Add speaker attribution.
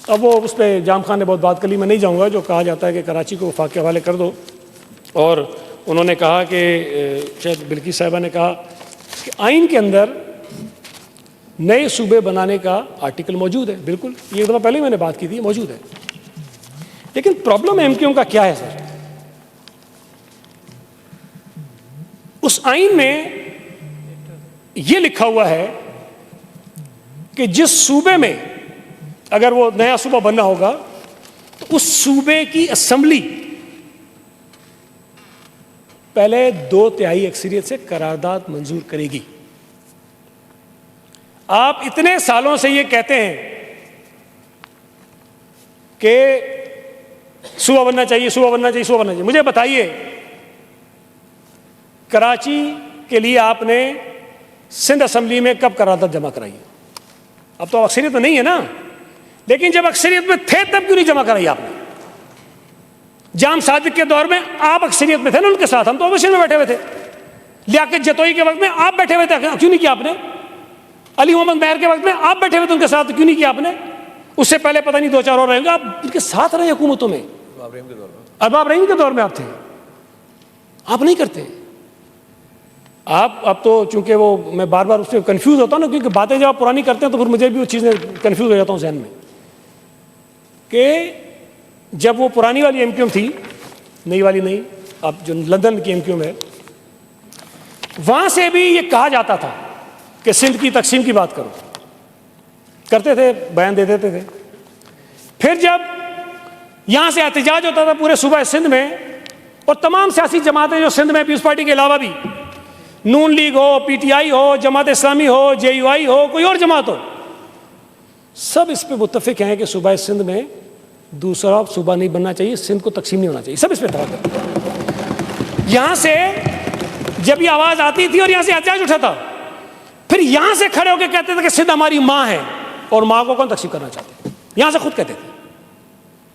Speaker 1: अब वो उस पर जाम खान ने बहुत बात कर ली, मैं नहीं जाऊँगा। जो कहा जाता है कि कराची को वफाक के हवाले कर दो, और उन्होंने कहा कि शायद बिल्किस साहिबा ने कहा कि आइन के अंदर नए सूबे बनाने का आर्टिकल मौजूद है। बिल्कुल, ये एक दफ़ा पहले ही मैंने बात की थी, मौजूद है। लेकिन प्रॉब्लम एमक्यूएम का क्या है सर? उस आइन में ये लिखा हुआ है कि जिस सूबे में अगर वो नया सूबा बनना होगा तो उस सूबे की असेंबली पहले 2/3 अक्सरियत से करारदाद मंजूर करेगी। आप इतने सालों से ये कहते हैं कि सूबा बनना चाहिए, सूबा बनना चाहिए, सूबा बनना चाहिए। मुझे बताइए, कराची के लिए आपने सिंध असेंबली में कब करारदाद जमा कराई? अब तो अक्सरियत में नहीं है ना, लेकिन जब अक्सरियत में थे तब क्यों नहीं जमा कराई आपने? जाम सादिक के दौर में आप अक्सरियत में थे ना उनके साथ, हम तो ओपोजिशन में बैठे हुए थे। लियाकत जतोई के वक्त में आप बैठे हुए थे, क्यों नहीं किया आपने? अली मोहम्मद मेहर के वक्त में आप बैठे हुए थे उनके साथ, क्यों नहीं किया आपने? उससे पहले पता नहीं 2-4 और रहेंगे, आप उनके साथ रहे हुकूमतों में। अरबाब रहीम के दौर में आप थे, आप नहीं करते। आप अब तो चूंकि वो मैं बार बार उससे कंफ्यूज होता हूँ ना, क्योंकि बातें जब आप पुरानी करते हैं तो फिर मुझे भी वो चीज़ें कंफ्यूज हो जाता हूँ जहन में, कि जब वो पुरानी वाली एमक्यूएम थी, नई वाली नहीं, अब जो लंदन की एमक्यूएम है, वहाँ से भी ये कहा जाता था कि सिंध की तकसीम की बात करो, करते थे, बयान दे देते थे। फिर जब यहाँ से एहतजाज होता था पूरे सूबा सिंध में, और तमाम सियासी जमातें जो सिंध में पीपल्स पार्टी के अलावा भी, नून लीग हो, पीटीआई हो, जमात इस्लामी हो, जेयूआई हो, कोई और जमात हो, सब इस पे मुत्तफिक हैं कि सूबा सिंध में दूसरा सूबा नहीं बनना चाहिए, सिंध को तकसीम नहीं होना चाहिए। सब इस पे इत्तेफाक करते। यहाँ से जब ये आवाज़ आती थी और यहाँ से एहतजाज उठा था, फिर यहाँ से खड़े होकर कहते थे कि सिंध हमारी माँ है और माँ को कौन तकसीम करना चाहते, यहाँ से खुद कहते थे।